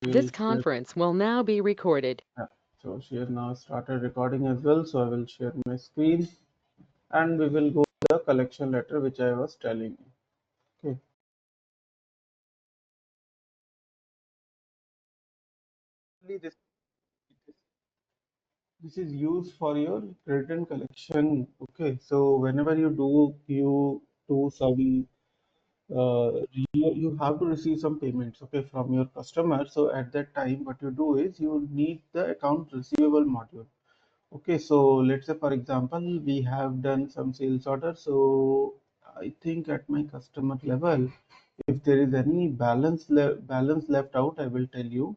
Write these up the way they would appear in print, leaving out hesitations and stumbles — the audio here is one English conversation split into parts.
This Share. conference will now be recorded. Yeah. So she has now started recording as well. So I will share my screen and we will go to the collection letter which I was telling you. Okay. This is used for your written collection. Okay. So whenever you do some you have to receive some payments, okay, from your customer. So at that time, what you do is you need the account receivable module. Okay, so let's say for example, we have done some sales order. So I think at my customer level, if there is any balance left out, I will tell you.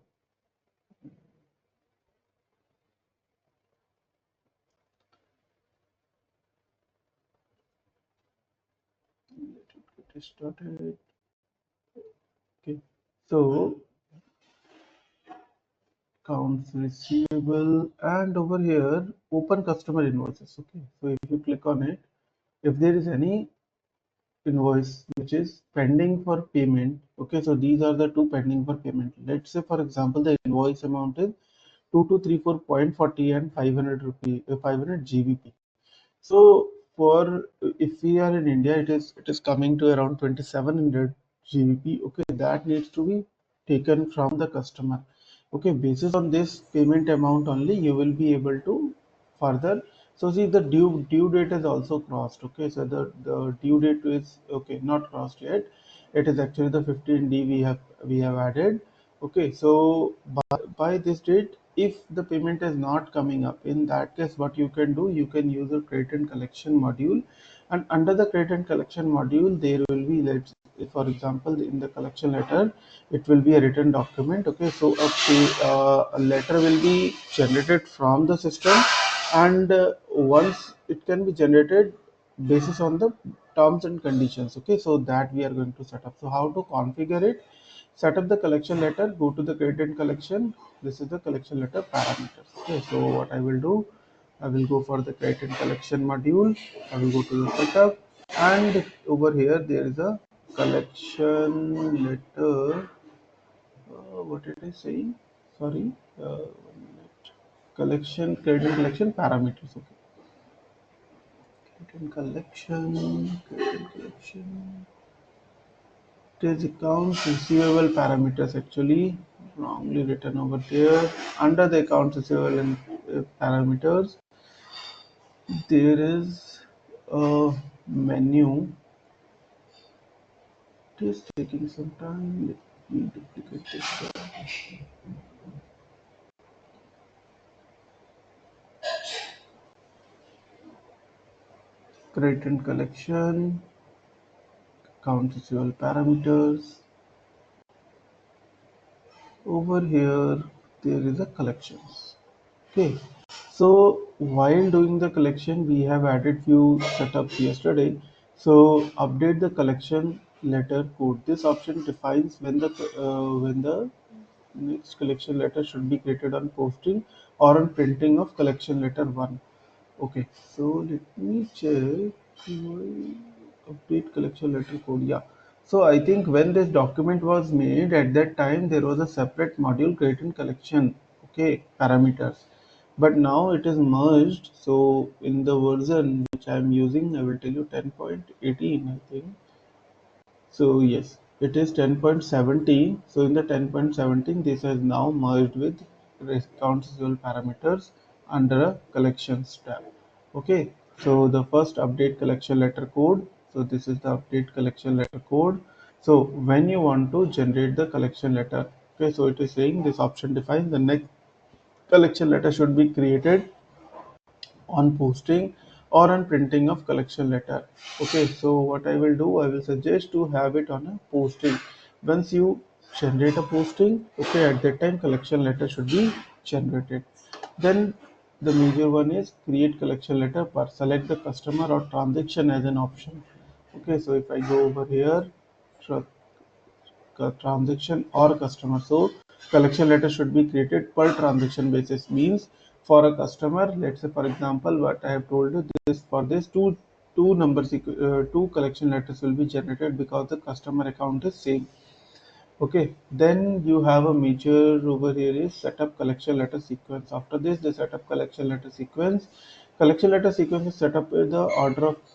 Let it get started. Okay, so accounts receivable, and over here open customer invoices. Okay, so if you click on it, if there is any invoice which is pending for payment, okay, so these are the two pending for payment. Let's say for example the invoice amount is 2234.40 and 500 rupee 500 GBP. So for if we are in India, it is coming to around 2700 GBP. Okay, that needs to be taken from the customer. Okay, basis on this payment amount only, you will be able to further. So see, the due date is also crossed. Okay, so the due date is okay, not crossed yet. It is actually the 15D we have added. Okay, so by this date, if the payment is not coming up, in that case what you can do, you can use a credit and collection module, and under the credit and collection module there will be, let's for example, in the collection letter it will be a written document. Okay, so a letter will be generated from the system, and once it can be generated basis on the terms and conditions. Okay, so that we are going to set up. So how to configure it? Set up the collection letter, go to the credit and collection. This is the collection letter parameters. Okay, so what I will do, I will go for the credit and collection module. I will go to the setup, and over here there is a collection letter. What it is saying? Sorry, 1 minute. Collection, credit and collection parameters. Okay, credit and collection, credit and collection. It is accounts receivable parameters, actually wrongly written over there. Under the accounts receivable and parameters, there is a menu. It is taking some time. Let me duplicate this guy. Credit and collection, accounts receivable parameters. Over here, there is a collections. Okay, so while doing the collection, we have added few setups yesterday. So update the collection letter code. This option defines when the next collection letter should be created on posting or on printing of collection letter one. Okay, so let me check. my Update collection letter code. Yeah. So I think when this document was made, at that time there was a separate module create and collection. Okay, parameters. But now it is merged. So in the version which I am using, I will tell you 10.18, I think. So yes, it is 10.17. So in the 10.17, this has now merged with accounts receivable parameters under a collections tab. Okay, so the first update collection letter code. So this is the update collection letter code. So when you want to generate the collection letter, okay, so it is saying this option defines the next collection letter should be created on posting or on printing of collection letter. Okay, so what I will do, I will suggest to have it on a posting. Once you generate a posting, okay, at that time collection letter should be generated. Then the major one is create collection letter per select the customer or transaction as an option. Okay, so if I go over here, transaction or customer. So collection letter should be created per transaction basis. Means for a customer, let's say for example, what I have told you, this for this two numbers two collection letters will be generated because the customer account is same. Okay, then you have a major over here is setup collection letter sequence. After this, the setup collection letter sequence. Collection letter sequence is set up with the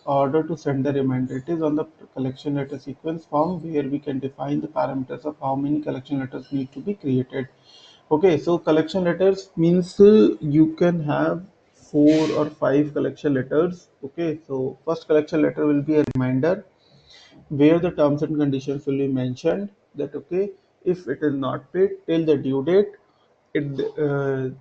order to send the reminder. It is on the collection letter sequence form where we can define the parameters of how many collection letters need to be created. Okay, so collection letters means you can have 4 or 5 collection letters. Okay, so first collection letter will be a reminder where the terms and conditions will be mentioned that okay, if it is not paid till the due date, it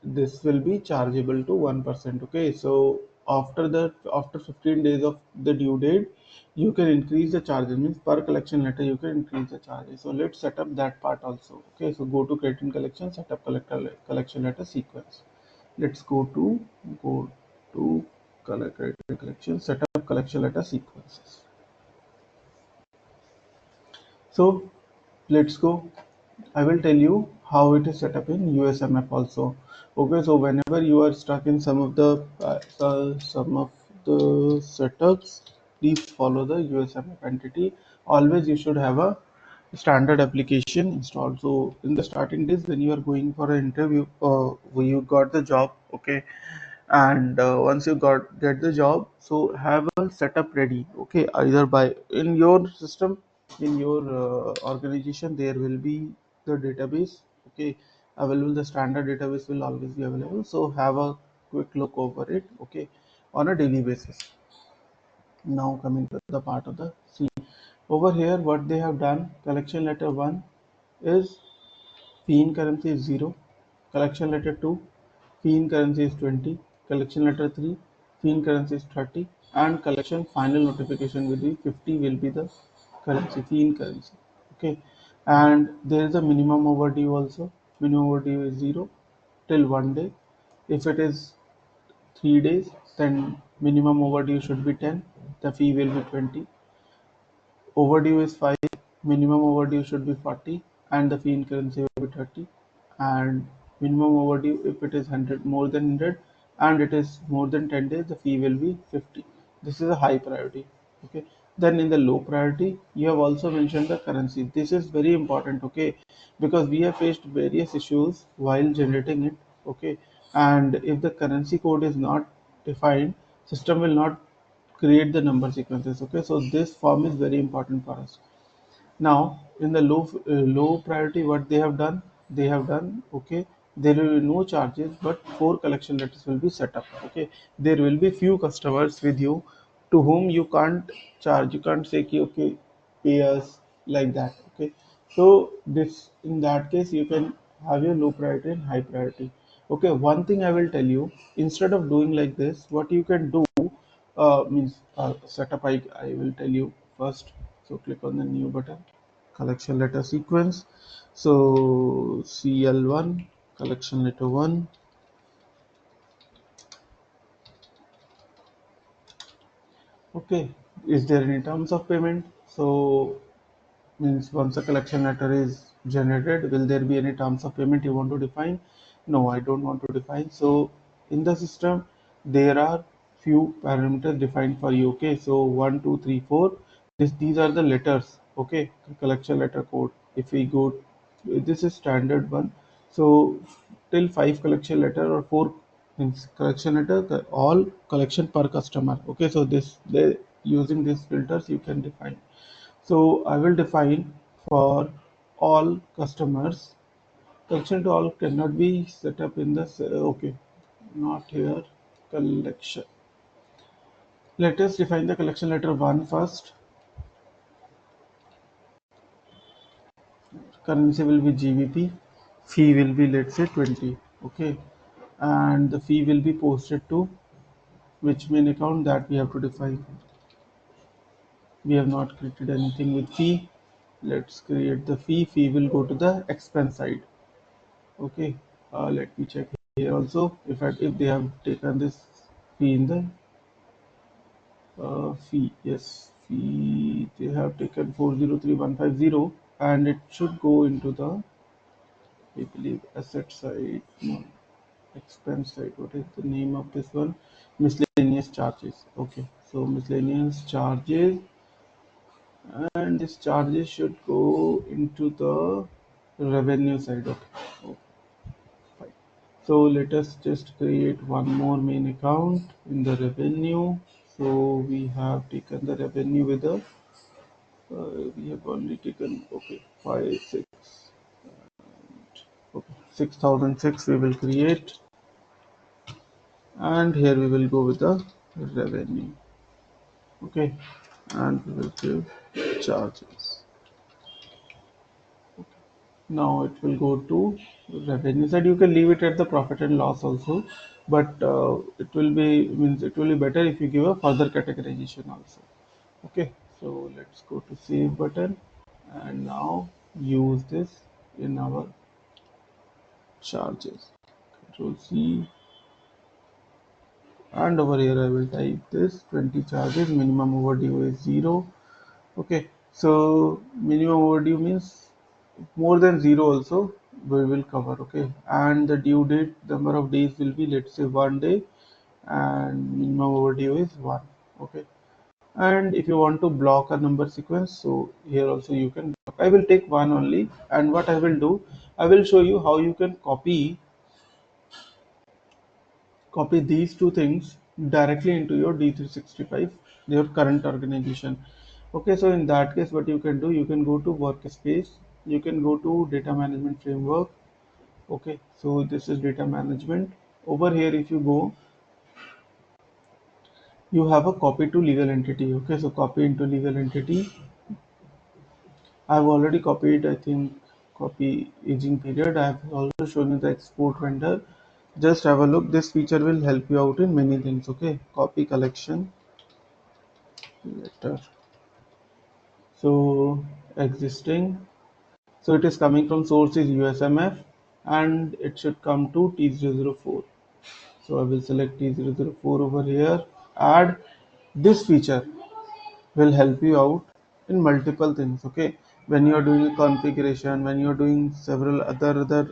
this will be chargeable to 1%. Okay, so after 15 days of the due date, you can increase the charges. Means per collection letter you can increase the charges. So let's set up that part also. Okay, so go to credit and collection, set up collection letter sequence. Let's go to credit and collection, set up collection letter sequences. So let's go. I will tell you how it is set up in USMF also. Okay, so whenever you are stuck in some of the setups, please follow the USMF entity. Always you should have a standard application installed. So in the starting days when you are going for an interview, when you got the job, okay, and once you get the job, so have a setup ready. Okay, either by in your system, in your organization there will be the database, okay, available. The standard database will always be available, so have a quick look over it, okay, on a daily basis. Now coming to the part of the scene over here, what they have done, collection letter 1 is fee in currency is 0. Collection letter 2, fee in currency is 20. Collection letter 3, fee in currency is 30. And collection final notification will be 50 will be the currency, fee in currency. Okay. And there is a minimum overdue also. Minimum overdue is 0 till 1 day. If it is 3 days, then minimum overdue should be 10. The fee will be 20. Overdue is 5, minimum overdue should be 40, and the fee in currency will be 30. And minimum overdue, if it is 100, more than 100, and it is more than 10 days, the fee will be 50. This is a high priority. Okay. Then in the low priority, you have also mentioned the currency. This is very important, okay, because we have faced various issues while generating it, okay. And if the currency code is not defined, system will not create the number sequences. Okay, so this form is very important for us. Now in the low priority, what they have done, okay, there will be no charges, but 4 collection letters will be set up. Okay, there will be few customers with you to whom you can't charge, you can't say ki, okay, pay us like that. Okay, so this, in that case, you can have your low priority and high priority. Okay, one thing I will tell you, instead of doing like this, what you can do, means setup, I will tell you first. So click on the new button, collection letter sequence. So CL1, collection letter 1. Okay, is there any terms of payment? So means once a collection letter is generated, will there be any terms of payment you want to define? No, I don't want to define. So in the system there are few parameters defined for you. Okay, so 1 2 3 4, these are the letters. Okay, collection letter code. If we go, this is standard one. So till 5 collection letter or 4 means collection letter, all collection per customer. Okay, so this, they using these filters you can define. So I will define for all customers. Collection to all cannot be set up in the okay, not here. Collection. Let us define the collection letter 1 first. Currency will be GBP. Fee will be, let's say, 20. Okay, and the fee will be posted to which main account, that we have to define. We have not created anything with fee. Let's create the fee. Fee will go to the expense side. Okay, let me check here also if they have taken this fee in the fee. Yes, fee they have taken 403150, and it should go into the, I believe, asset side. No, expense side. What is the name of this one? Miscellaneous charges. Okay, so miscellaneous charges, and these charges should go into the revenue side. Okay. Oh, fine. So let us just create one more main account in the revenue. So we have taken the revenue with the we have only taken okay 5 6 okay 6006 we will create, and here we will go with the revenue. Okay, and we will give charges. Now it will go to revenue side. You can leave it at the profit and loss also, but it will be means it will be better if you give a further categorization also. Okay, so let's go to save button and now use this in our charges. Control C, and over here I will type this 20 charges. Minimum overdue is 0. Okay, so minimum overdue means more than 0 also we will cover. Okay, and the due date number of days will be, let's say, 1 day, and minimum overdue is 1. Okay, and if you want to block a number sequence, so here also you can block. I will take one only, and what I will do, I will show you how you can copy these two things directly into your D365, your current organization. Okay, so in that case, what you can do, you can go to workspace, you can go to data management framework. Okay, so this is data management. Over here, if you go, you have a copy to legal entity. Okay, so copy into legal entity. I've already copied, I think, copy aging period. I have also shown you the export vendor. Just have a look. This feature will help you out in many things. Okay, copy collection letter. So existing. So it is coming from source is USMF, and it should come to T004. So I will select T004 over here. Add this feature will help you out in multiple things. Okay, when you are doing a configuration, when you are doing several other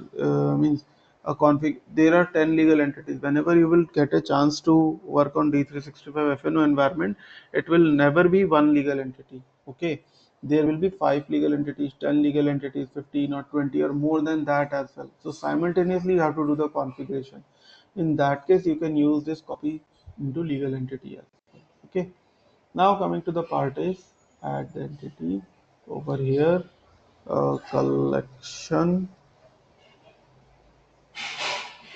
means a config, there are 10 legal entities. Whenever you will get a chance to work on D365 FNO environment, it will never be one legal entity. Okay, there will be 5 legal entities, 10 legal entities, 15 or 20 or more than that as well. So simultaneously you have to do the configuration. In that case, you can use this copy into legal entity as well. Okay, now coming to the part is add the entity. Over here, collection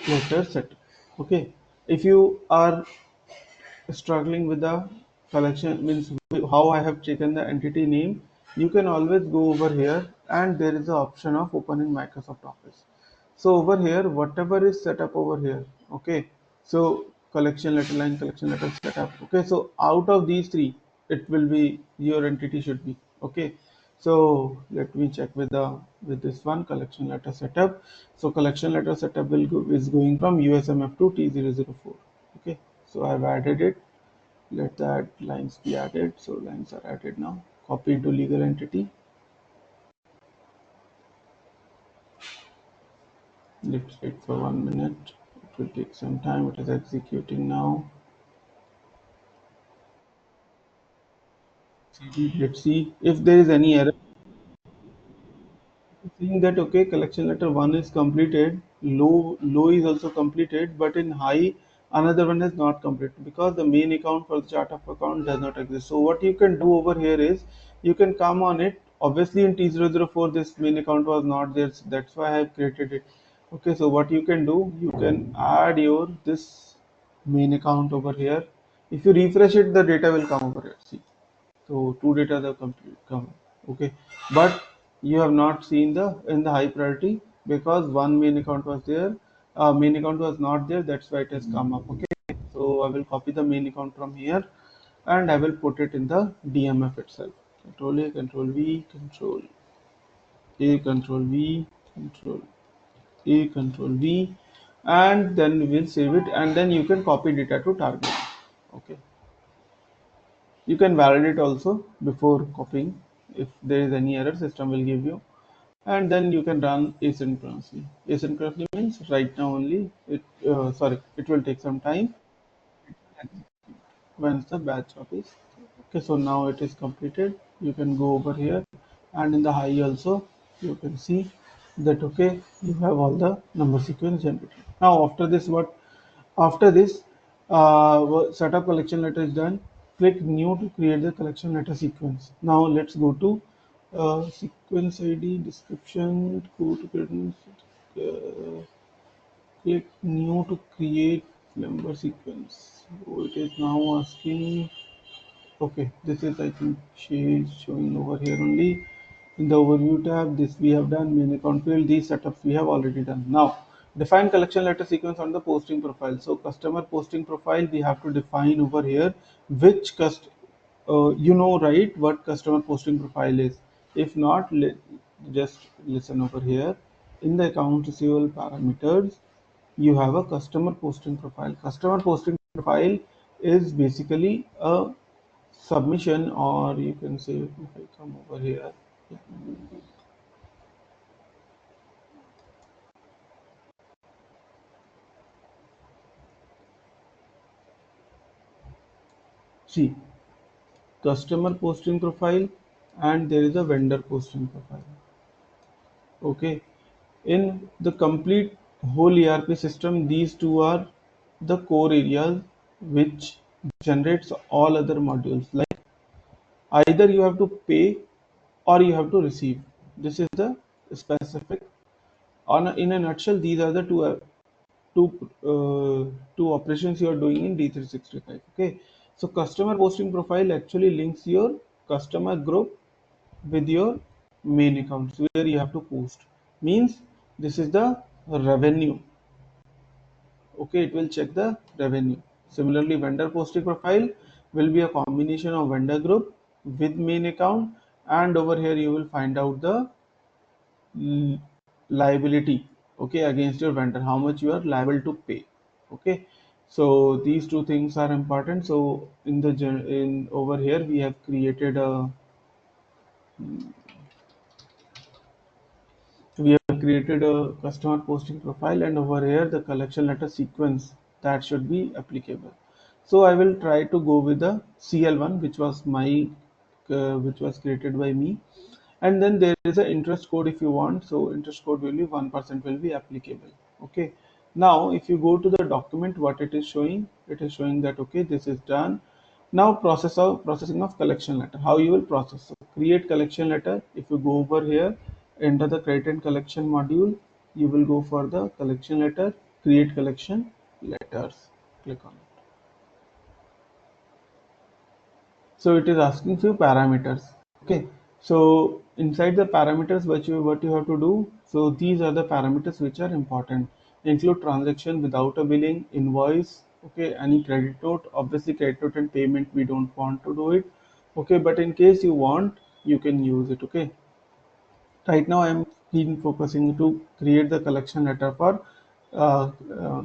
letter set. Okay, if you are struggling with the collection means how I have taken the entity name, you can always go over here and there is the option of open in Microsoft Office. So over here, whatever is set up over here, okay, so collection letter line, collection letter setup. Okay, so out of these three, it will be your entity should be. Okay, so let me check with the with this one collection letter setup. So collection letter setup will go is going from USMF to T004. Okay, so I've added it. Let that lines be added. So lines are added now. Copy to legal entity. Let's wait for 1 minute. It will take some time. It is executing now. Let's see if there is any error. Seeing that okay, collection letter 1 is completed, low is also completed, but in high another one is not completed because the main account for the chart of account does not exist. So what you can do over here is you can come on it. Obviously in T004 this main account was not there, so that's why I have created it. Okay, so what you can do, you can add your this main account over here. If you refresh it, the data will come over here. See, so two data the complete come. Okay, but you have not seen the in the high priority because one main account was there, main account was not there, that's why it has come up. Okay, so I will copy the main account from here and I will put it in the DMF itself. Control A, Control V, Control A, Control V, Control A, Control V, and then we will save it, and then you can copy data to target. Okay, you can validate also before copying. If there is any error, system will give you, and then you can run asynchronously. Asynchronously means right now only. Sorry, it will take some time once the batch job is. Okay, so now it is completed. you can go over here, and in the high also you can see that okay, you have all the number sequence generated. Now after this, setup collection letter is done. Click new to create the collection letter sequence. Now let's go to sequence id description, go to uh, click new to create number sequence. So it is now asking. Okay, this is I think she is showing over here only. In the overview tab, this we have done. Main account field, these setups we have already done. Now, define collection letter sequence on the posting profile. So customer posting profile, we have to define over here which you know, right, what customer posting profile is. If not, just listen over here. In the account receivable parameters, you have a customer posting profile. Customer posting profile is basically a submission, or you can say if I come over here, yeah. See, customer posting profile, and there is a vendor posting profile. Okay, in the complete whole ERP system, these two are the core areas which generates all other modules. Like either you have to pay or you have to receive. This is the specific. In a nutshell, these are the two two operations you are doing in D365. Okay, so customer posting profile actually links your customer group with your main accounts where you have to post. Means this is the revenue. Okay, it will check the revenue. Similarly, vendor posting profile will be a combination of vendor group with main account, and over here you will find out the l- liability, okay, against your vendor, how much you are liable to pay. Okay, so these two things are important. So in over here we have created a customer posting profile, and over here the collection letter sequence that should be applicable. So I will try to go with the CL1, which was created by me, and then there is an interest code if you want. So interest code will be 1% will be applicable. Okay, now if you go to the document, what it is showing that okay, this is done. Now processing of collection letter, how you will process. So create collection letter. If you go over here, enter the credit and collection module, you will go for the collection letter, create collection letters, click on it. So it is asking few parameters. Okay, so inside the parameters, what you have to do. So these are the parameters which are important. Include transaction without a billing, invoice. Okay, any credit note. Obviously, credit note and payment we don't want to do it. Okay, but in case you want, you can use it. Okay, right now I am keen focusing to create the collection letter uh, uh,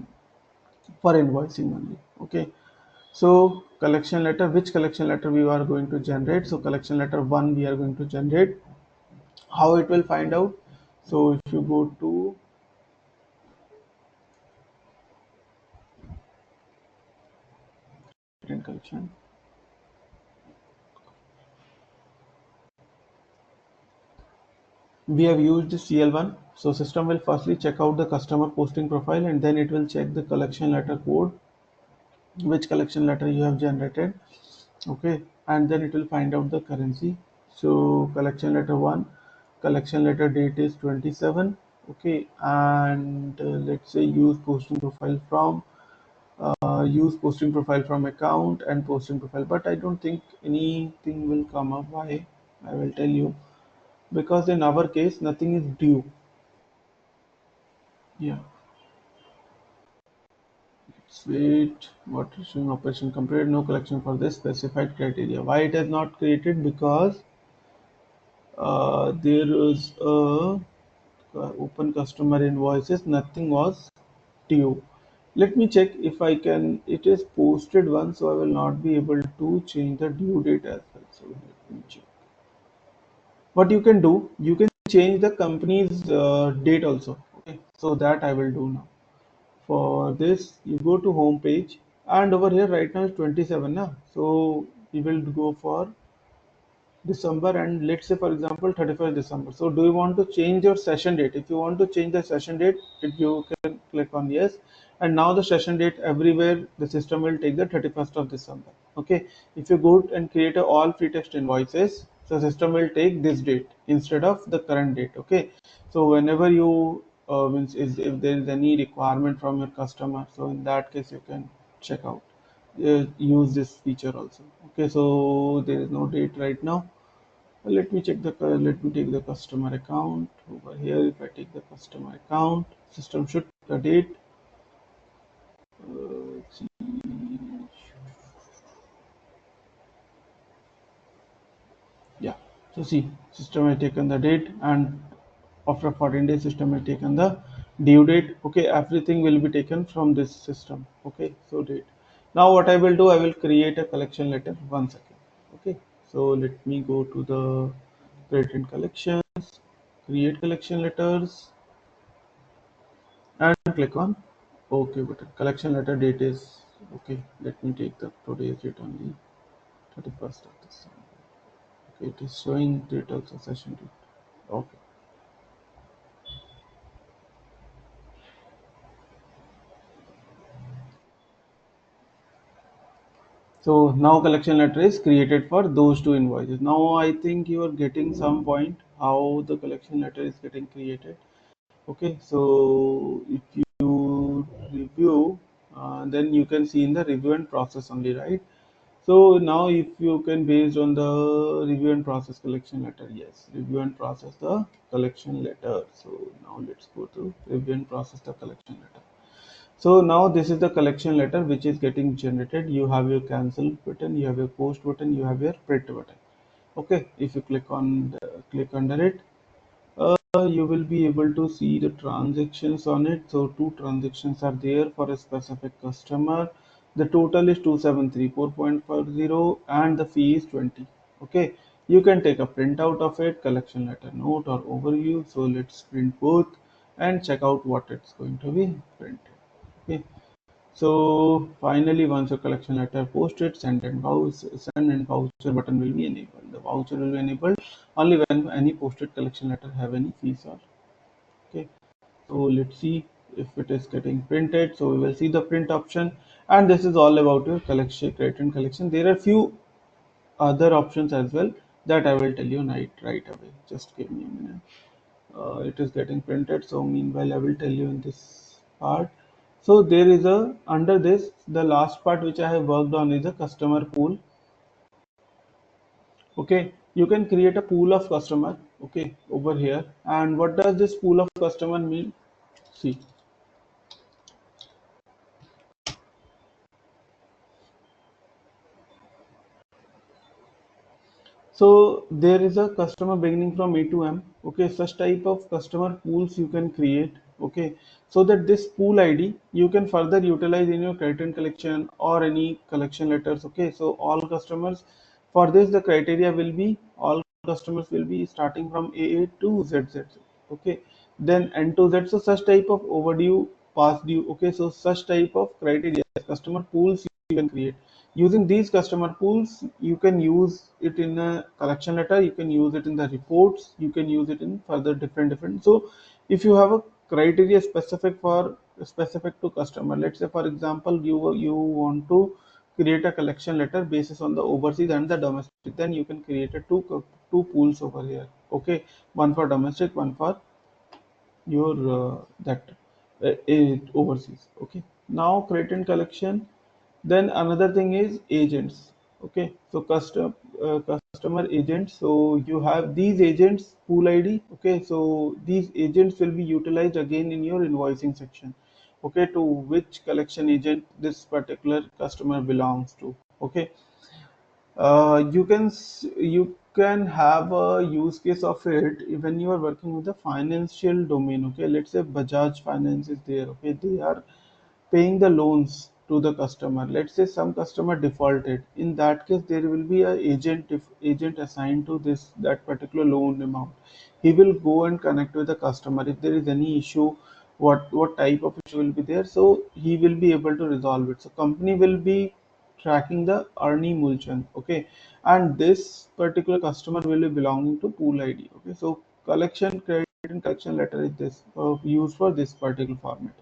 for invoicing only. Okay, so collection letter, which collection letter we are going to generate? So collection letter 1 we are going to generate. How it will find out? So if you go to collection, we have used CL1. So system will firstly check out the customer posting profile, and then it will check the collection letter code, which collection letter you have generated. Okay, and then it will find out the currency. So collection letter 1, collection letter date is 27. Okay, and let's say use posting profile from account and posting profile, but I don't think anything will come up. Why? I will tell you, because in our case nothing is due. Yeah, let's wait. What is showing operation completed, no collection for this specified criteria. Why it has not created? Because there is a open customer invoices, nothing was due. Let me check if I can. It is posted once, so I will not be able to change the due date as well. So let me check. What you can do, you can change the company's date also. Okay, so that I will do now. For this, you go to home page, and over here right now is 27 now. So we will go for December, and let's say for example 31st December. So do you want to change your session date? If you want to change the session date, if you can click on yes, and now the session date everywhere the system will take the 31st of December. Okay, if you go and create a all free text invoices, so system will take this date instead of the current date. Okay, so whenever you means is if there is any requirement from your customer, so in that case you can check out use this feature also. Okay, so there is no date right now. Let me check the let me take the customer account over here. If I take the customer account, system should the date. Let's see. Yeah, so see, system has taken the date, and after 14 days system has taken the due date. Okay, everything will be taken from this system. Okay, so date. Now what I will do, I will create a collection letter once again. Okay, so let me go to the credit and collections, create collection letters, and click on OK button. Collection letter date is okay. Let me take the today's date only, 31st of December. Okay, it is showing date also, session date. Okay. So now collection letter is created for those two invoices. Now I think you are getting some point how the collection letter is getting created. Okay, so if you review, then you can see in the review and process only, right? So now if you can based on the review and process collection letter, yes, review and process the collection letter. So now let's go to review and process the collection letter. So now this is the collection letter which is getting generated. You have your cancel button, you have your post button, you have your print button. Okay, if you click under it, you will be able to see the transactions on it. So two transactions are there for a specific customer. The total is 2734.40 and the fee is 20. Okay, you can take a printout of it, collection letter note or overview. So let's print both and check out what it's going to be printed. Okay, so finally, once your collection letter posted, send and voucher button will be enabled. The voucher will be enabled only when any posted collection letter have any fees or okay. So let's see if it is getting printed. So we will see the print option, and this is all about your collection, credit and collection. There are few other options as well that I will tell you right away. Just give me a minute. It is getting printed, so meanwhile I will tell you in this part. So there is a under this the last part which I have worked on is a customer pool. Okay, you can create a pool of customer, okay, over here. And what does this pool of customer mean? See, so there is a customer beginning from A to M. Okay, such type of customer pools you can create. Okay, so that this pool ID you can further utilize in your credit and collection or any collection letters. Okay, so all customers for this the criteria will be all customers will be starting from AA to ZZ. Okay, then N to Z. So such type of overdue, past due. Okay, so such type of criteria customer pools you can create. Using these customer pools, you can use it in a collection letter, you can use it in the reports, you can use it in further different. So if you have a criteria specific to customer, let's say for example you want to create a collection letter basis on the overseas and the domestic, then you can create a two pools over here. Okay, one for domestic, one for your that overseas. Okay, now credit and collection. Then another thing is agents. Okay, so customer agents. So you have these agents pool ID. Okay, so these agents will be utilized again in your invoicing section. Okay, to which collection agent this particular customer belongs to. Okay, you can have a use case of it when you are working with the financial domain. Okay, let's say Bajaj Finance is there. Okay, they are paying the loans to the customer. Let's say some customer defaulted. In that case, there will be a agent if agent assigned to this that particular loan amount. He will go and connect with the customer if there is any issue. What type of issue will be there? So he will be able to resolve it. So company will be tracking the Ernie Mulchan. Okay, and this particular customer will be belonging to pool ID. Okay, so collection credit and collection letter is this used for this particular format.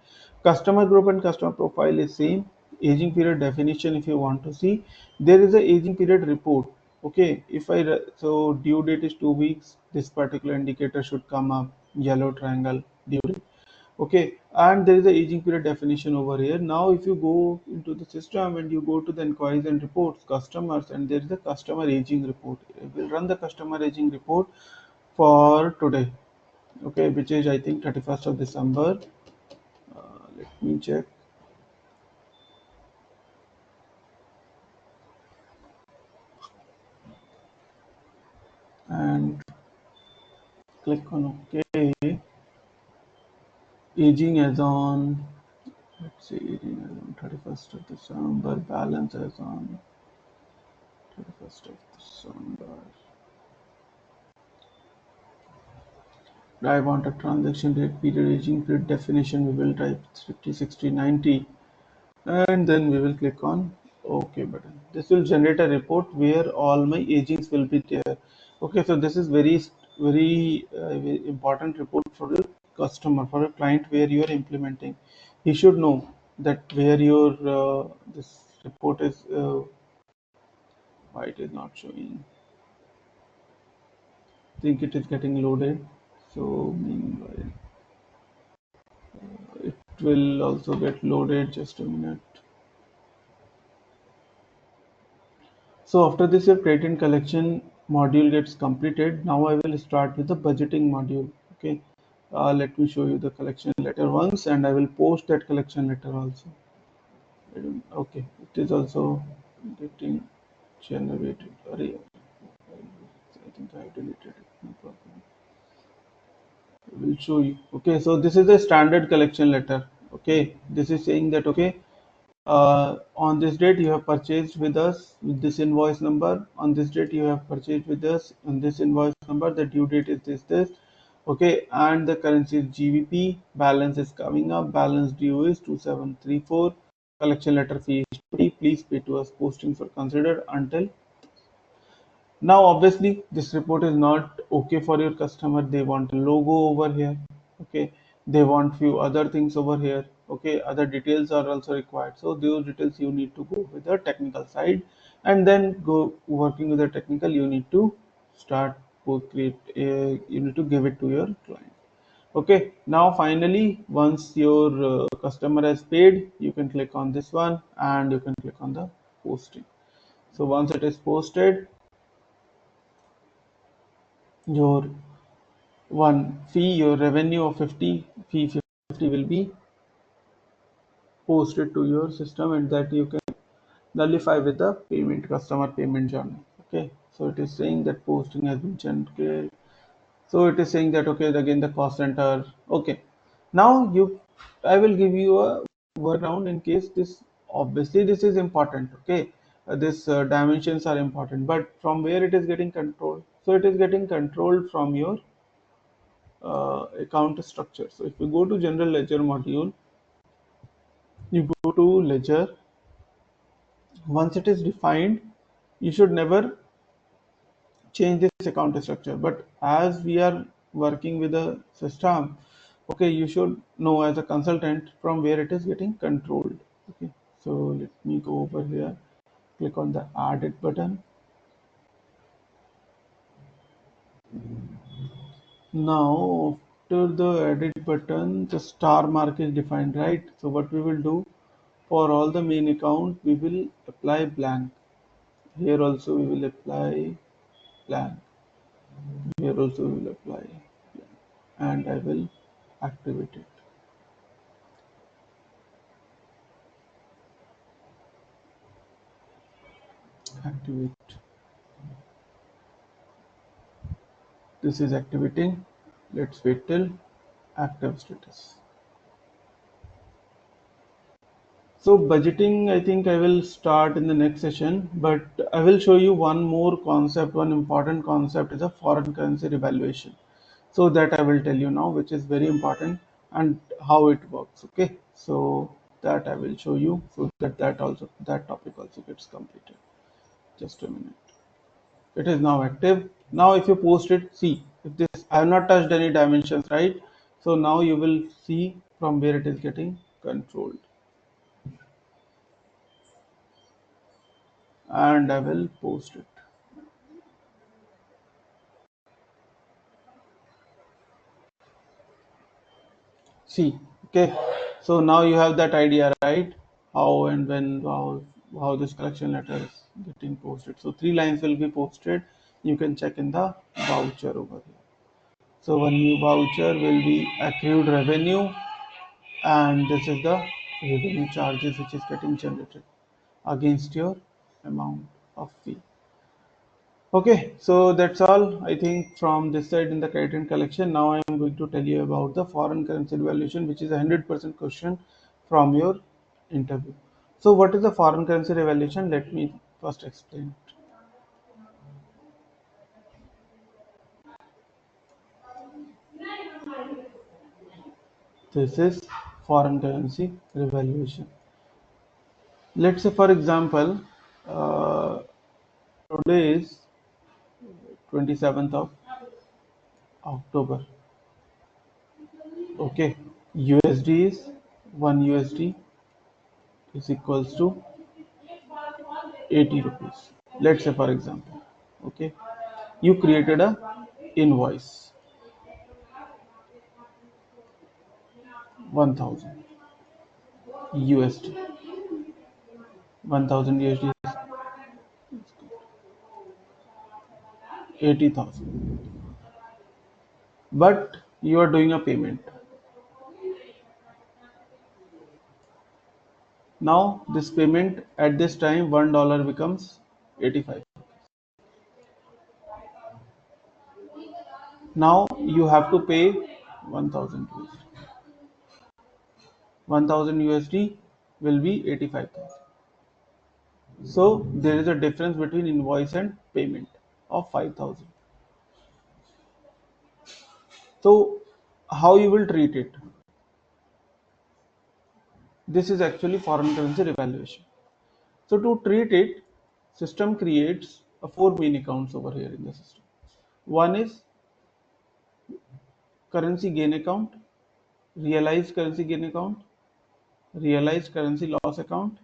Customer group and customer profile is same. Aging period definition, if you want to see, there is a aging period report. Okay, if so due date is 2 weeks, this particular indicator should come up, yellow triangle due date. Okay, and there is a aging period definition over here. Now if you go into the system and you go to the inquiries and reports customers, and there is a customer aging report. It will run the customer aging report for today, okay, which is I think 31st of December. Let me check and click on OK. Aging as on, let's see, aging as on 31st of December, balance as on 31st of December. I want a transaction date, period, aging period definition. We will type 50, 60, 90, and then we will click on OK button. This will generate a report where all my agings will be there. Okay, so this is very important report for a customer, for a client where you are implementing. He should know that where your this report is. Why it is not showing? I think it is getting loaded. So meanwhile, it will also get loaded. Just a minute. So after this, your credit and collection module gets completed. Now I will start with the budgeting module. Okay. Let me show you the collection letter once, and I will post that collection letter also. Okay, it is also getting generated. Sorry, I think I have deleted it. No problem. I will show you. Okay, so this is a standard collection letter. Okay, this is saying that okay, on this date you have purchased with us with this invoice number. On this date you have purchased with us on this invoice number. The due date is this. Okay, and the currency is GBP. Balance is coming up. Balance due is 2734. Collection letter fee is 20. Please pay to us. Postings are considered until now. Obviously, this report is not okay for your customer. They want a logo over here. Okay, they want few other things over here. Okay, other details are also required. So those details you need to go with the technical side, and then go working with the technical. You need to start to create. You need to give it to your client. Okay, now finally, once your customer has paid, you can click on this one and you can click on the posting. So once it is posted, your one fee, your revenue of 50, fee 50 will be posted to your system, and that you can nullify with the payment, customer payment journey. Okay, so it is saying that posting has been generated. So it is saying that okay, again the cost center. Okay, now I will give you a workaround in case this, obviously this is important. Okay, this dimensions are important, but from where it is getting controlled? So it is getting controlled from your account structure. So if you go to general ledger module, you go to ledger. Once it is defined, you should never change this account structure. But as we are working with the system, okay, you should know as a consultant from where it is getting controlled. Okay, so let me go over here, click on the add it button. Now after the edit button, the star mark is defined, right? So what we will do, for all the main account we will apply blank. Here also we will apply blank. Here also we will apply blank. And I will activate it. Activate. This is activating. Let's wait till active status. So budgeting, I think I will start in the next session, but I will show you one more concept. One important concept is a foreign currency revaluation. So that I will tell you now, which is very important and how it works. Okay. So that I will show you, so that that topic also gets completed. Just a minute. It is now active. Now if you post it, see, if this, I have not touched any dimensions, right? So now you will see from where it is getting controlled, and I will post it. See, okay. So now you have that idea, right? How and when, how this collection letter is getting posted. So 3 lines will be posted. You can check in the voucher over here. So one new voucher will be accrued revenue, and this is the revenue charges which is getting generated against your amount of fee. Okay, so that's all I think from this side in the credit and collection. Now I am going to tell you about the foreign currency revaluation, which is a 100% question from your interview. So what is the foreign currency revaluation? Let me first explain it. This is foreign currency revaluation. Let's say for example, uh, today is 27th of October. Okay, USD is 1 USD is equals to 80 rupees. Let's say for example, okay, you created a invoice 1000 USD. 1000 USD is 80,000. But you are doing a payment. Now this payment at this time $1 becomes 85. Now you have to pay 1000 USD. 1000 USD will be 85,000. So there is a difference between invoice and payment of 5,000. So how you will treat it? This is actually foreign currency revaluation. So to treat it, system creates a 4 main accounts over here in the system. One is currency gain account, realized currency gain account, realized currency loss account,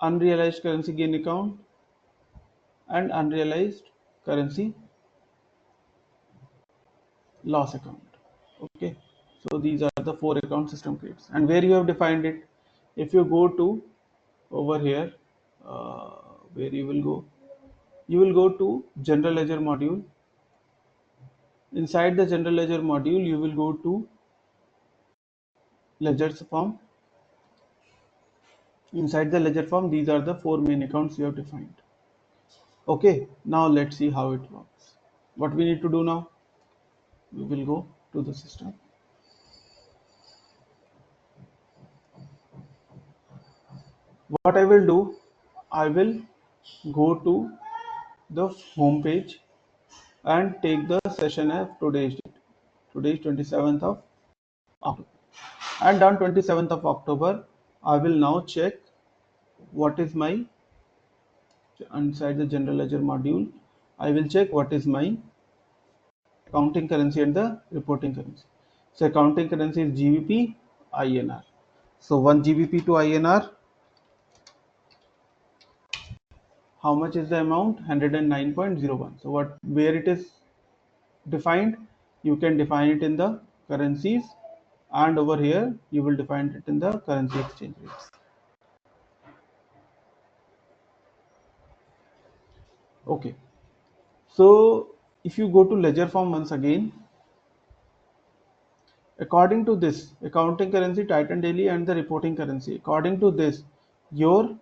unrealized currency gain account, and unrealized currency loss account. Okay, so these are the 4 account system creates. And where you have defined it, if you go to over here, uh, where you will go to general ledger module. Inside the general ledger module, you will go to ledgers form. Inside the ledger form, these are the 4 main accounts you have defined. Okay, now let's see how it works. What we need to do now? We will go to the system. What I will do, I will go to the home page and take the session as today's date. Today is 27th of October. And on 27th of October, I will now check what is my, inside the general ledger module, I will check what is my accounting currency and the reporting currency. So accounting currency is GBP, INR. So 1 GBP to INR, how much is the amount? 109.01. So where it is defined, you can define it in the currencies, and over here you will define it in the currency exchange rates. Okay, so if you go to ledger form once again, according to this accounting currency, Titan daily, and the reporting currency, according to this your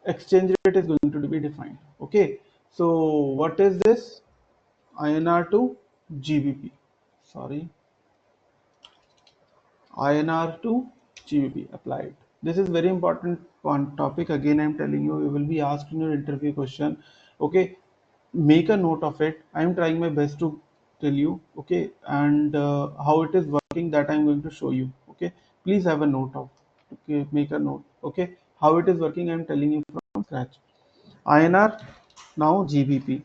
exchange rate is going to be defined. Okay, so what is this? INR to GBP, sorry, INR to GBP applied. This is very important topic. Again, I'm telling you, you will be asked in your interview question. Okay, make a note of it. I'm trying my best to tell you. Okay, and how it is working, that I'm going to show you. Okay. Okay, please have a note of, okay, make a note. Okay, how it is working, I'm telling you from scratch. INR, now GBP.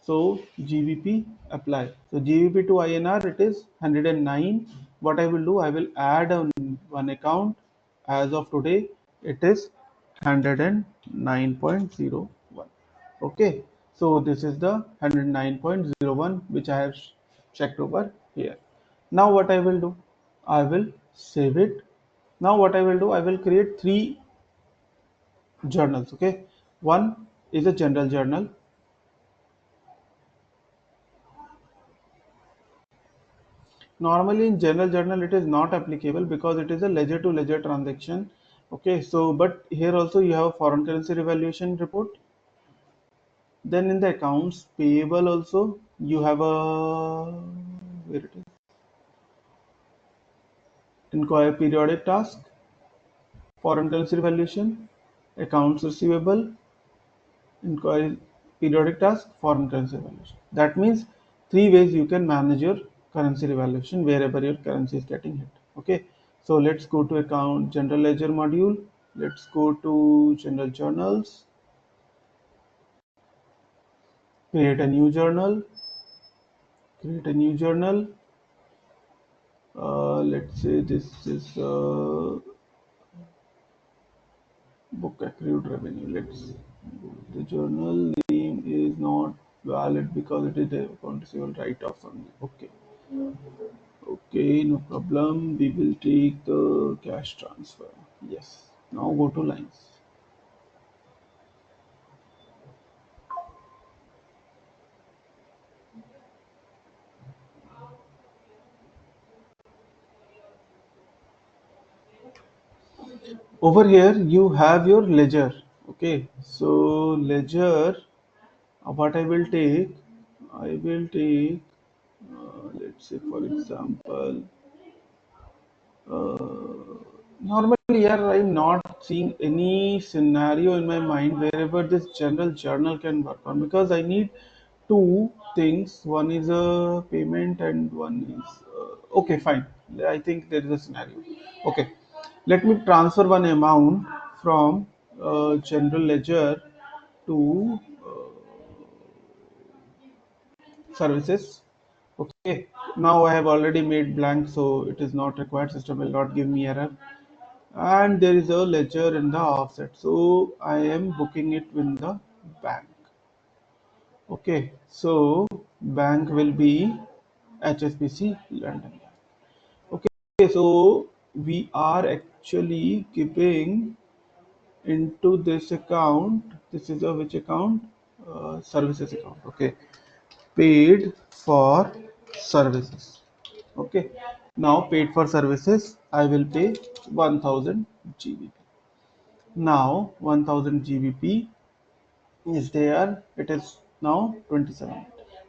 So GBP apply. So GBP to INR, it is 109. What I will do, I will add one account. As of today, it is 109.01. Okay. So this is the 109.01 which I have checked over here. Now what I will do, I will save it. Now what I will do, I will create three journals. Okay. One is a general journal. Normally in general journal it is not applicable because it is a ledger to ledger transaction. Okay, so but here also you have a foreign currency revaluation report. Then in the accounts payable also you have a, where it is, inquire periodic task, foreign currency revaluation, accounts receivable, inquiry periodic task, foreign currency revaluation. That means three ways you can manage your currency revaluation wherever your currency is getting hit. Okay, so let's go to account general ledger module. Let's go to general journals, create a new journal, create a new journal. Let's say this is book accrued revenue. Let's go. The journal name is not valid because it is a account receivable write-off only. Okay. Okay, no problem. We will take the cash transfer. Yes. Now go to lines. Over here you have your ledger. Okay, so ledger, what I will take, let's say for example, normally here I'm not seeing any scenario in my mind wherever this general journal can work on, because I need two things. One is a payment and one is okay, fine. I think there is a scenario. Okay, let me transfer one amount from general ledger to services. Okay, now I have already made blank, so it is not required. System will not give me error. And there is a ledger in the offset, so I am booking it with the bank. Okay, so bank will be HSBC London. Okay, so we are actually giving into this account. This is a which account? Services account. Okay, paid for services. Okay, now paid for services, I will pay 1000 GBP. Now 1000 GBP is there. It is now 27.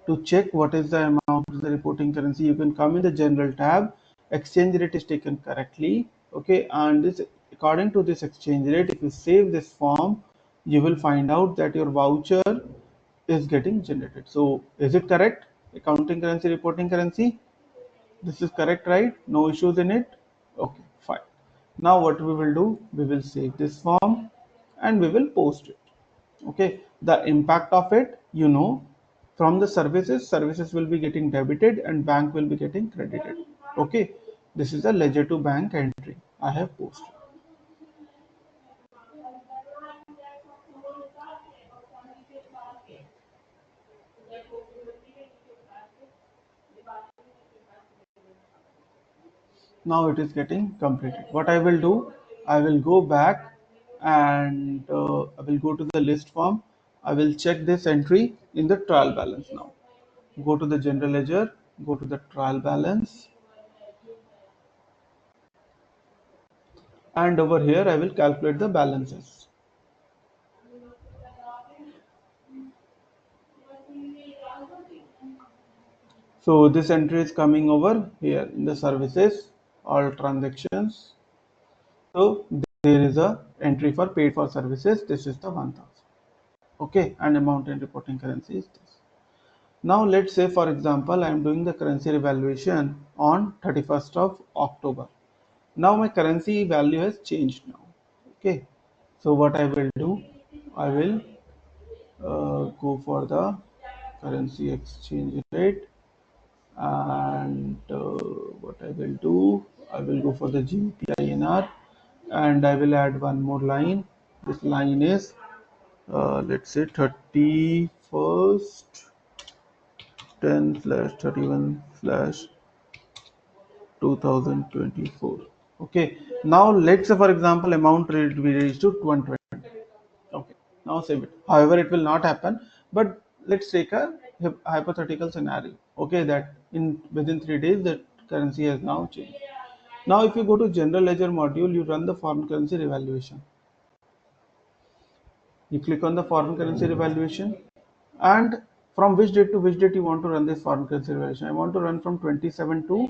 To check what is the amount of the reporting currency, you can come in the general tab. Exchange rate is taken correctly. Okay, and this, according to this exchange rate, if you save this form, you will find out that your voucher is getting generated. So is it correct? Accounting currency, reporting currency. This is correct, right? No issues in it. Okay, fine. Now what we will do, we will save this form and we will post it. Okay, the impact of it, from the services will be getting debited and bank will be getting credited. Okay, this is a ledger to bank entry I have posted. Now it is getting completed. What I will do, I will go back and I will go to the list form. I will check this entry in the trial balance. Now go to the general ledger, go to the trial balance, and over here I will calculate the balances. So this entry is coming over here in the services, all transactions. So there is a entry for paid for services. This is the 1000. Okay, and amount in reporting currency is this. Now let's say for example I am doing the currency revaluation on 31st of October. Now my currency value has changed now. Okay, so what I will do, I will go for the currency exchange rate, and what I will do, I will go for the GBP and I will add one more line. This line is let's say 31st 10/31 slash 2024. Okay, now let's say for example amount rate we reach to 120. Okay, now save it. However, it will not happen, but let's take a hypothetical scenario. Okay, that in within 3 days that currency has now changed. Now, if you go to general ledger module, you run the foreign currency revaluation. You click on the foreign currency revaluation, and from which date to which date you want to run this foreign currency revaluation. I want to run from 27 to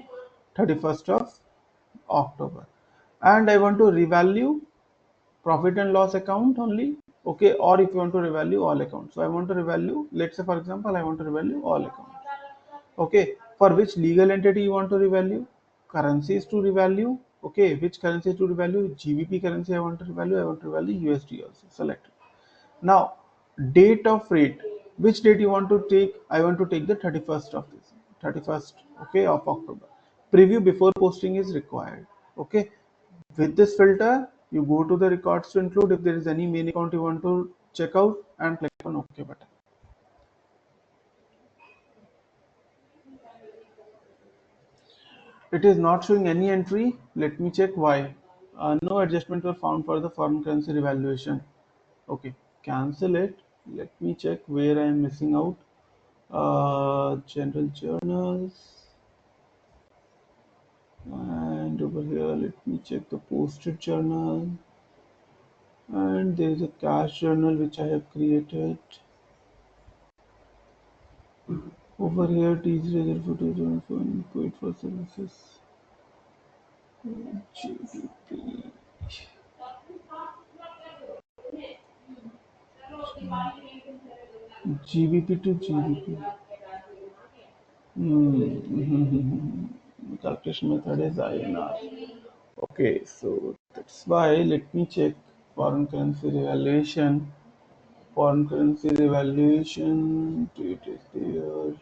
31st of October, and I want to revalue profit and loss account only. Okay, or if you want to revalue all accounts. So I want to revalue, let's say for example, I want to revalue all accounts. Okay, for which legal entity you want to revalue, currencies to revalue. Okay, which currency to revalue, GBP currency I want to revalue, I want to revalue USD also, select it. Now, date of rate, which date you want to take, I want to take the 31st of this, 31st, okay, of October. Preview before posting is required. Okay, with this filter, you go to the records to include. If there is any main account you want to check out, and click on OK button. It is not showing any entry. Let me check why. No adjustment were found for the foreign currency revaluation. Okay, cancel it. Let me check where I am missing out. General journals, and over here let me check the posted journal, and there is a cash journal which I have created. Over here, TG reserve footage for paid for services. GBP. GBP to GBP. Calculation method is INR. Okay, so that's why let me check foreign currency revaluation. Foreign currency revaluation, it is there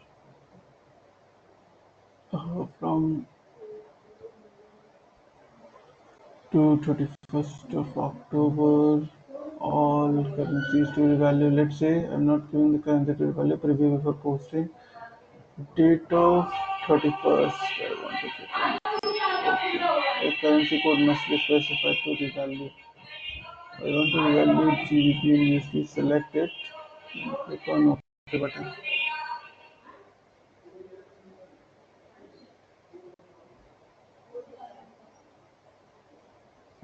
from to 31st of October. All currencies to revalue. Let's say I'm not giving the currency to revalue preview before posting. Date of 31st. I want to check. Okay. A currency code must be specified to revalue. I want to revalue GBP and USD. Select it. Click on OK button.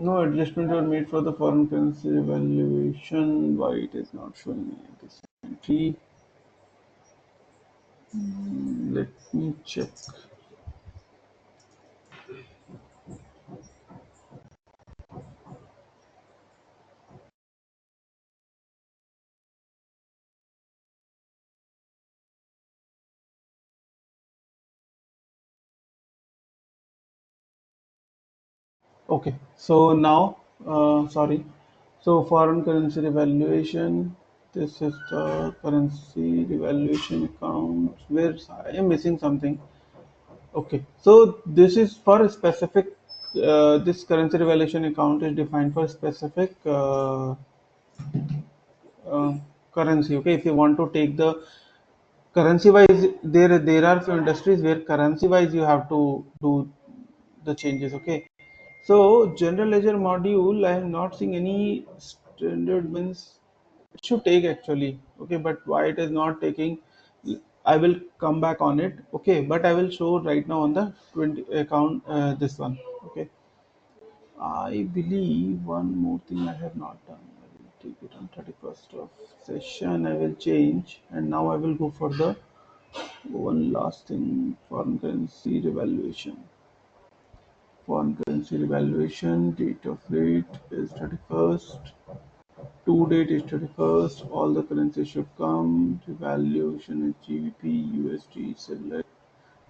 No adjustment were made for the foreign currency revaluation. Why it is not showing me this entry? Let me check. Okay, so now, sorry. So foreign currency revaluation. This is the currency revaluation account. Where I am missing something. Okay, so this is for a specific. This currency revaluation account is defined for specific uh, currency. Okay, if you want to take the currency wise, there are few industries where currency wise you have to do the changes. Okay, so general ledger module, I am not seeing any standard means it should take actually. Okay, but why it is not taking, I will come back on it. Okay, but I will show right now on the 20 account, this one. Okay, I believe one more thing I have not done. I will take it on 31st of session. I will change, and now I will go for the one last thing, foreign currency revaluation. Foreign currency revaluation, date of rate is 31st, to date is 31st, all the currencies should come, revaluation is GBP, USD, select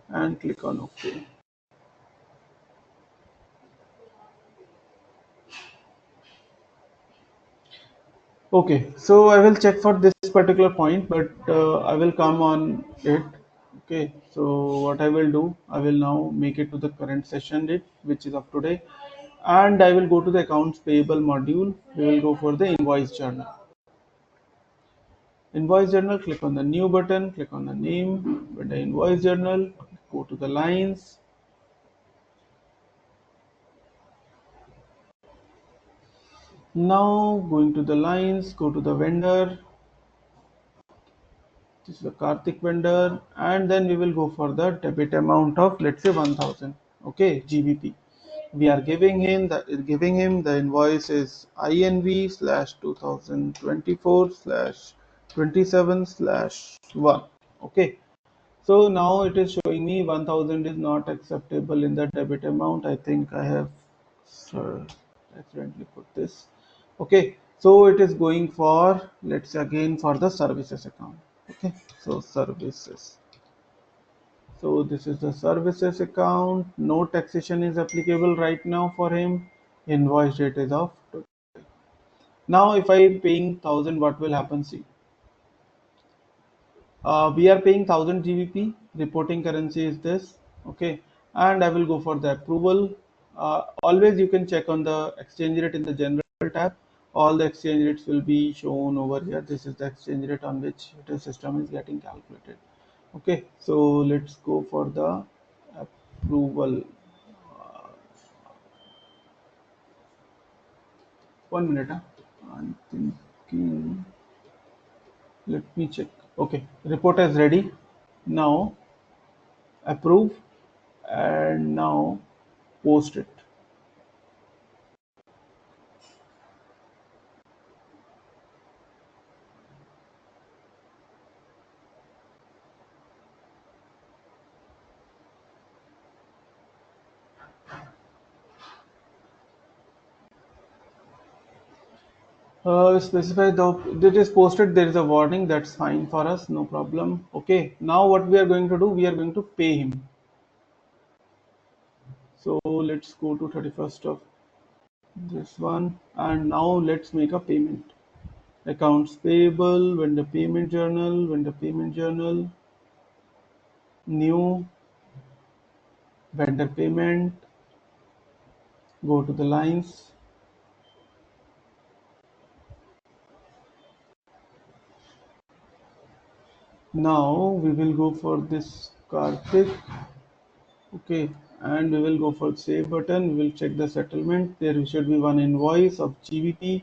and click on OK. Okay, so I will check for this particular point, but I will come on it. Okay, so what I will do, I will now make it to the current session date, which is of today, and I will go to the accounts payable module. We will go for the invoice journal. Invoice journal, click on the new button, click on the name, with the invoice journal, go to the lines. Now going to the lines, go to the vendor. This is the Karthik vendor, and then we will go for the debit amount of, let's say, 1000. Okay, GBP. We are giving him the invoice is INV slash 2024 slash 27 slash 1. Okay, so now it is showing me 1000 is not acceptable in the debit amount. I think I have accidentally put this. Okay, so it is going for, let's say again, for the services account. Okay, so services. So this is the services account. No taxation is applicable right now for him. Invoice date is of. Now if I am paying 1000, what will happen? See, we are paying 1000 GBP. Reporting currency is this. Okay, and I will go for the approval. Always you can check on the exchange rate in the general tab. All the exchange rates will be shown over here. This is the exchange rate on which the system is getting calculated. Okay, so let's go for the approval. 1 minute. I'm thinking. Let me check. Okay, report is ready. Now approve, and now post it. Specify the it is posted. There is a warning. That's fine for us. No problem. Okay. Now what we are going to do? We are going to pay him. So let's go to 31st of this one, and now let's make a payment. Accounts payable, vendor payment journal, new vendor payment. Go to the lines. Now we will go for this Karthik. Okay, and we will go for save button. We will check the settlement. There should be one invoice of GBP.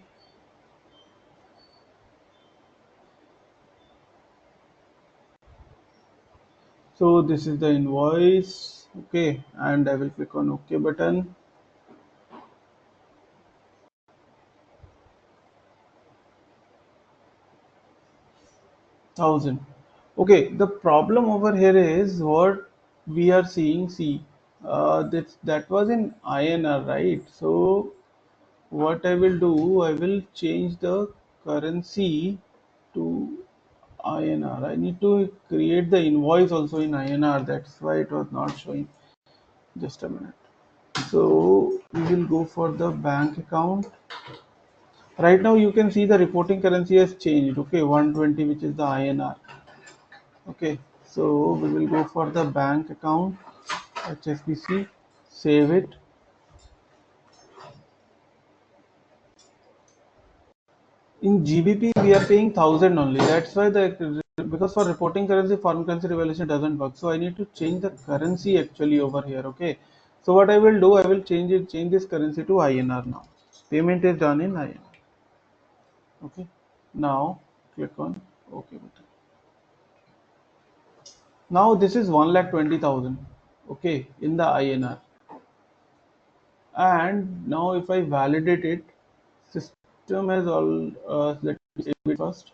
So this is the invoice. Okay, and I will click on OK button. 1000. Okay, the problem over here is what we are seeing. See, that was in INR, right? So what I will do, I will change the currency to INR. I need to create the invoice also in INR. That's why it was not showing. Just a minute. So we will go for the bank account. Right now you can see the reporting currency has changed. Okay, 120, which is the INR. Okay, so we will go for the bank account, HSBC, save it. In GBP, we are paying 1000 only. That's why the because for reporting currency, foreign currency revaluation doesn't work. So I need to change the currency actually over here. Okay. So what I will do, I will change this currency to INR now. Payment is done in INR. Okay. Now click on OK button. Now this is 1,20,000. Okay, in the INR. And now if I validate it, system has all. Let me save it first.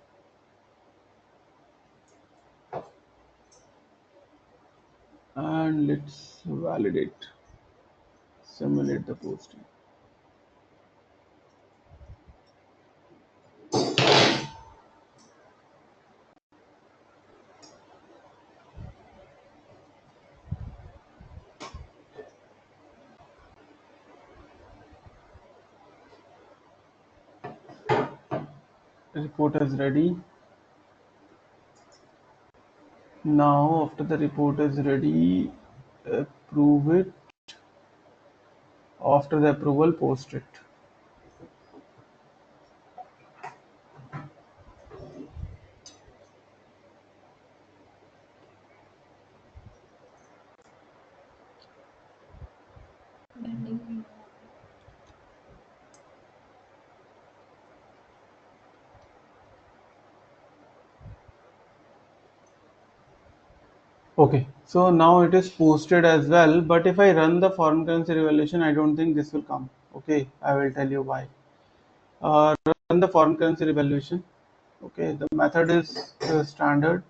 And let's validate, simulate the posting. report is ready. Now after the report is ready, approve it. After the approval, post it. Okay, so now it is posted as well, but if I run the foreign currency revaluation, I don't think this will come. Okay, I will tell you why. Run the foreign currency revaluation. Okay, the method is standard.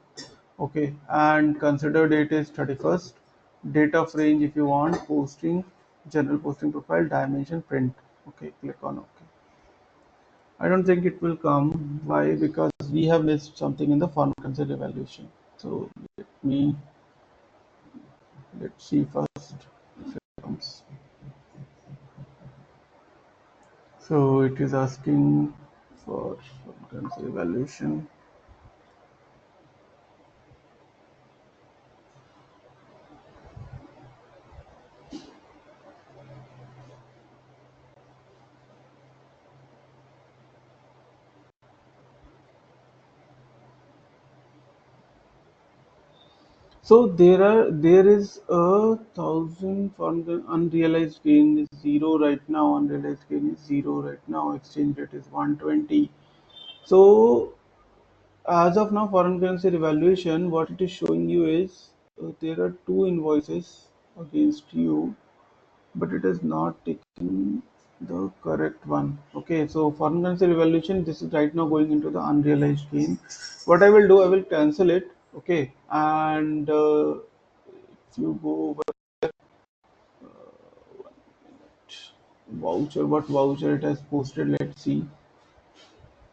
Okay, and consider date is 31st. Date of range if you want, posting, general posting profile, dimension, print. Okay, click on OK. I don't think it will come. Why? Because we have missed something in the foreign currency revaluation. So me let's see first if it comes. So it is asking for foreign currency evaluation. So there is a thousand foreign unrealized gain is zero right now. Unrealized gain is zero right now. Exchange rate is 120. So as of now, foreign currency revaluation, what it is showing you is there are two invoices against you, but it is not taking the correct one. Okay, so foreign currency revaluation, this is right now going into the unrealized gain. What I will do, I will cancel it. Okay, and if you go over voucher, what voucher it has posted, let's see.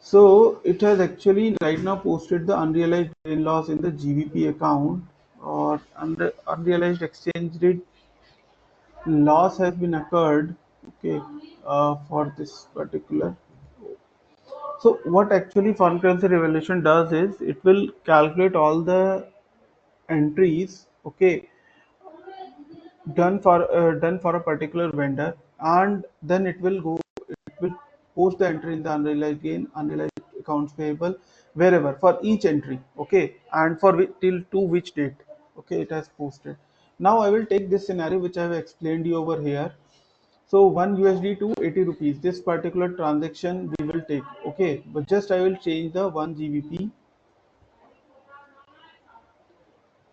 So it has actually right now posted the unrealized gain loss in the GBP account, or unrealized exchange rate loss has been occurred. Okay, for this particular. So what actually foreign currency revaluation does is it will calculate all the entries, okay, done for a particular vendor, and then it will post the entry in the unrealized gain, unrealized accounts payable, wherever for each entry, okay, and for till to which date, okay, it has posted. Now I will take this scenario which I have explained you over here. So 1 USD to 80 rupees. This particular transaction we will take. Okay, but just I will change the 1 GBP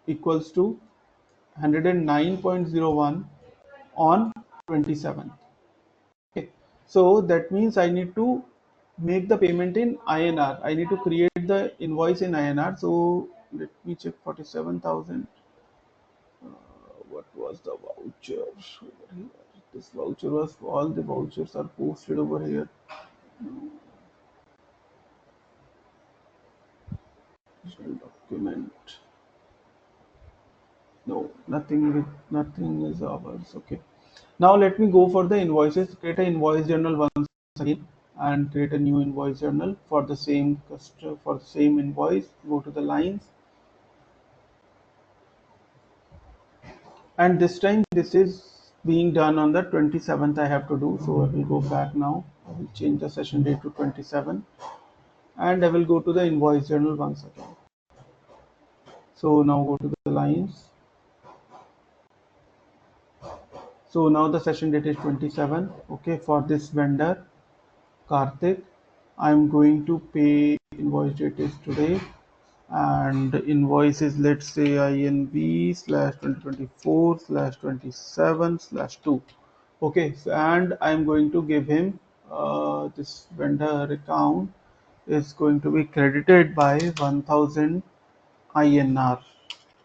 equals to 109.01 on 27th. Okay, so that means I need to make the payment in INR. I need to create the invoice in INR. So let me check 47,000. What was the voucher over here? This voucher was, all the vouchers are posted over here. Document. No, nothing is ours. Okay. Now let me go for the invoices. Create an invoice journal once again and create a new invoice journal for the same customer, for the same invoice. Go to the lines, and this time this is being done on the 27th. I have to do so. I will go back now. I will change the session date to 27, and I will go to the invoice journal once again. So now go to the lines. So now the session date is 27. Okay, for this vendor Karthik, I'm going to pay. Invoice date is today, and invoice is, let's say, INV slash 2024 slash 27 slash 2. Okay, so, and I'm going to give him this vendor account is going to be credited by 1000 INR.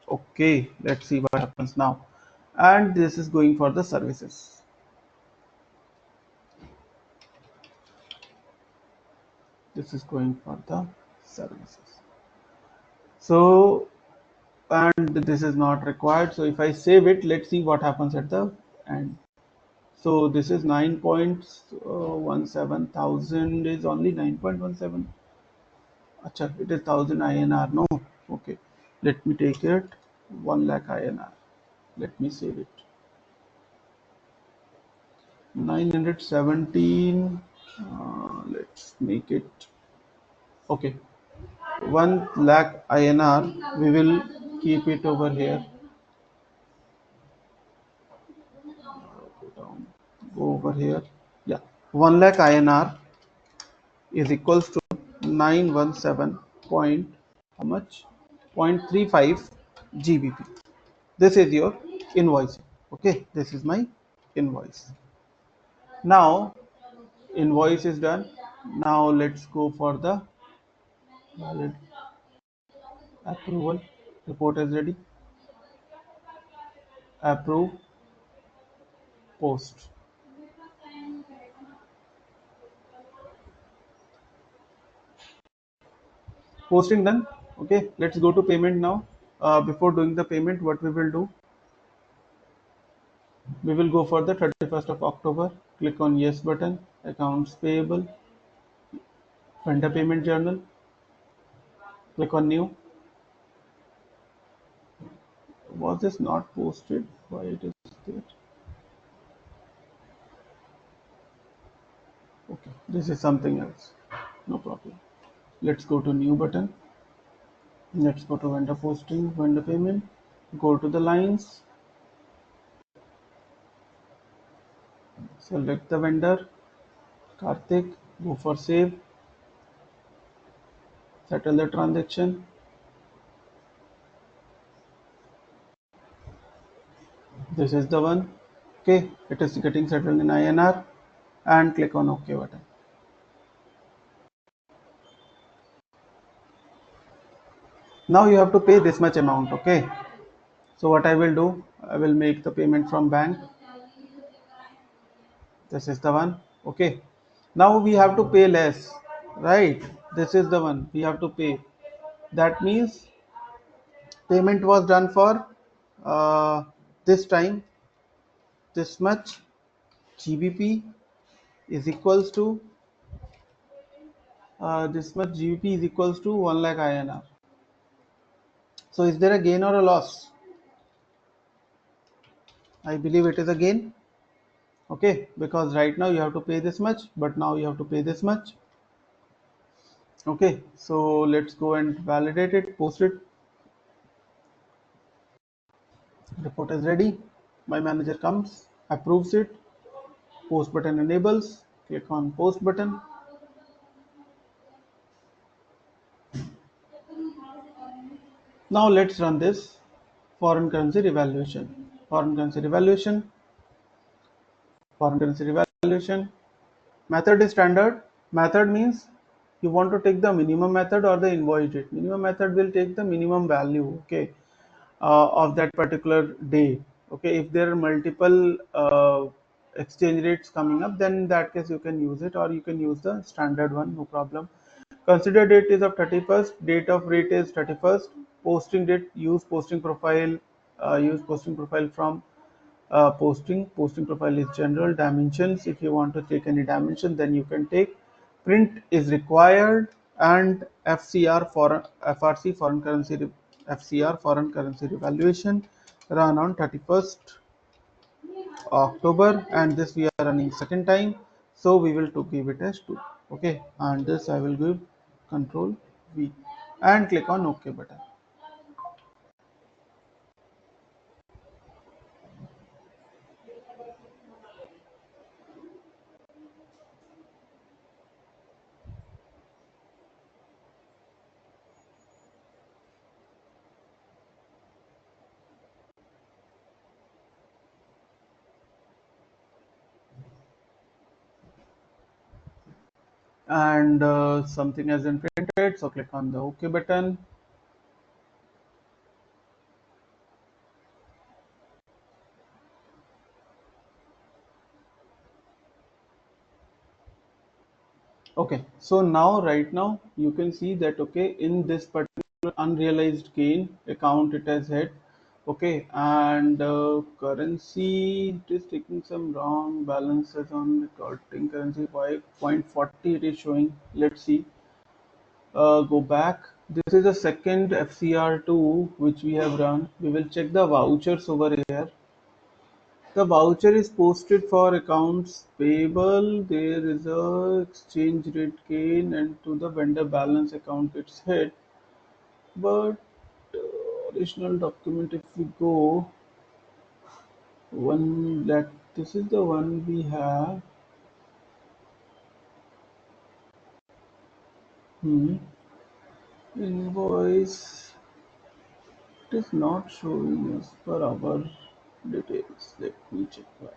Okay, let's see what happens now. And this is going for the services. This is going for the services. So, and this is not required. So if I save it, let's see what happens at the end. So this is 9.17 thousand is only 9.17. Acha, it is 1000 INR. No, okay. Let me take it. 1 lakh INR. Let me save it. 917. Let's make it. Okay. 1 lakh INR. We will keep it over here. Go down. Go over here. Yeah. 1 lakh INR is equals to 917 point how much 0.35 GBP. This is your invoice. Okay, this is my invoice. Now invoice is done. Now let's go for the valid approval. Report is ready. Approve, post. Posting done. Okay, let's go to payment now. Before doing the payment, what we will do, we will go for the 31st of October. Click on yes button. Accounts payable. Vendor payment journal. Click on new. Was this not posted? Why it is there? Okay, this is something else. No problem. Let's go to new button. Let's go to vendor posting, vendor payment. Go to the lines. Select the vendor. Karthik. Go for save. Settle the transaction. This is the one. Okay, it is getting settled in INR. And click on OK button. Now you have to pay this much amount. Okay. So what I will do, I will make the payment from bank. This is the one. Okay. Now we have to pay less, right? This is the one we have to pay. That means payment was done for this time. This much GBP is equals to this much GBP is equals to 1 lakh INR. So is there a gain or a loss? I believe it is a gain. Okay, because right now you have to pay this much, but now you have to pay this much. Okay, so let's go and validate it, post it. Report is ready. My manager comes, approves it, post button enables, click on post button. Now let's run this foreign currency revaluation. Foreign currency revaluation, foreign currency revaluation. Method is standard. Method means you want to take the minimum method or the invoice date. Minimum method will take the minimum value, okay, of that particular day. Okay, if there are multiple exchange rates coming up, then in that case you can use it, or you can use the standard one, no problem. Consider date is of 31st, date of rate is 31st, posting date, use posting profile from posting profile is general. Dimensions, if you want to take any dimension, then you can take. Print is required, and FCR for FRC foreign currency FCR foreign currency revaluation run on 31st October, and this we are running second time, so we will to give it as 2. Okay, and this I will give control V and click on OK button. And something has been printed, so click on the OK button. Okay, so now right now you can see that, okay, in this particular unrealized gain account it has hit. Okay, and currency, it is taking some wrong balances on recording currency. 5.40 it is showing. Let's see. Go back. This is the second FCR2 which we have run. We will check the vouchers over here. The voucher is posted for accounts payable. There is a exchange rate gain and to the vendor balance account gets hit. But original document, if we go one that this is the one we have. Hmm. Invoice, it is not showing as per our details. Let me check that.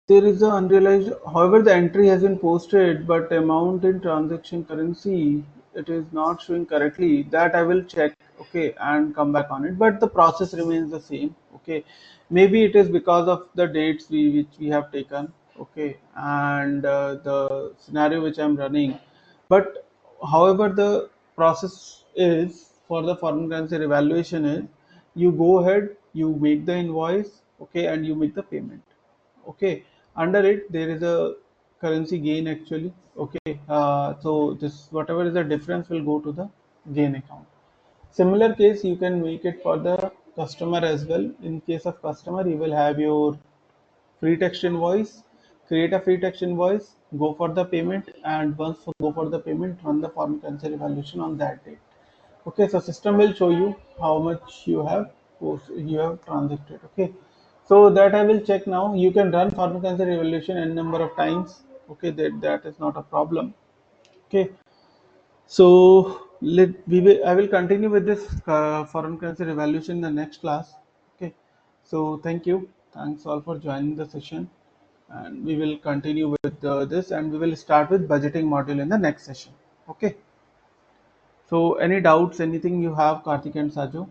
There is a unrealized, however, the entry has been posted, but amount in transaction currency, it is not showing correctly. That I will check, okay, and come back on it. But the process remains the same, okay. Maybe it is because of the dates which we have taken, okay, and the scenario which I'm running. But however, the process is for the foreign currency revaluation is you go ahead, you make the invoice, okay, and you make the payment. Okay, under it there is a currency gain actually. Okay, so this whatever is the difference will go to the gain account. Similar case you can make it for the customer as well. In case of customer, you will have your free text invoice, create a free text invoice, go for the payment, and once go for the payment, run the foreign currency evaluation on that date. Okay, so system will show you how much you have transacted. Okay, so that I will check now. You can run foreign currency evaluation n number of times. Okay, that is not a problem. Okay, so I will continue with this foreign currency evaluation in the next class. Okay, so thank you, thanks all for joining the session, and we will continue with this, and we will start with budgeting module in the next session. Okay, so any doubts, anything you have, Karthik and Saju?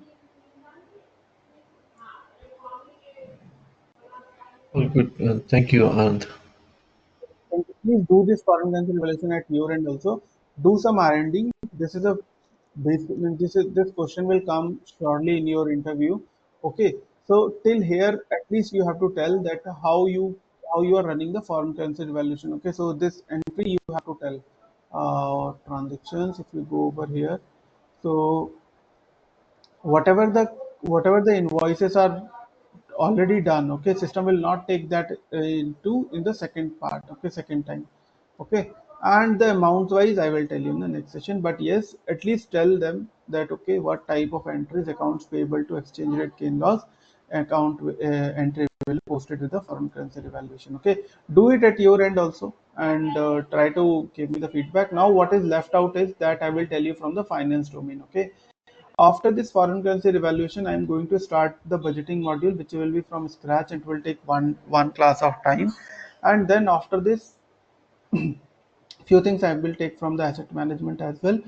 All good. Thank you, Anand. And please do this foreign currency evaluation at your end also. Do some R&D. This is a this question will come shortly in your interview. Okay. So till here, at least you have to tell that how you are running the foreign currency evaluation. Okay. So this entry you have to tell transactions. If you go over here, so whatever the whatever the invoices are already done, okay, system will not take that into in the second part, okay, second time. Okay, and the amount wise I will tell you in the next session, but yes, at least tell them that okay, what type of entries, accounts payable to exchange rate gain loss account entry will be posted with the foreign currency revaluation. Okay, do it at your end also, and try to give me the feedback. Now what is left out is that I will tell you from the finance domain. Okay, after this foreign currency revaluation, I am going to start the budgeting module, which will be from scratch. It will take one class of time, and then after this, few things I will take from the asset management as well.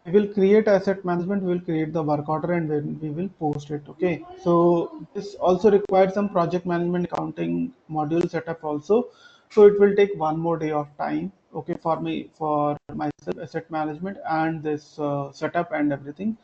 We will create asset management, we will create the work order, and then we will post it. Okay, so this also requires some project management accounting module setup also. So it will take one more day of time. Okay, for myself, asset management and this setup and everything.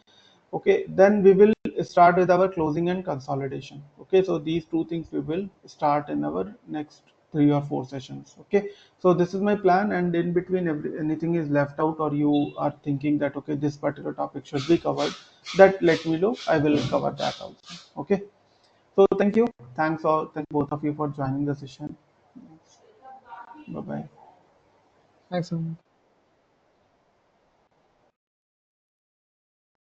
Okay, then we will start with our closing and consolidation. Okay, so these two things we will start in our next 3 or 4 sessions. Okay, so this is my plan, and in between anything is left out or you are thinking that okay, this particular topic should be covered, that let me know, I will cover that also. Okay, so thank you, thank both of you for joining the session. Bye bye. Thanks, Anand.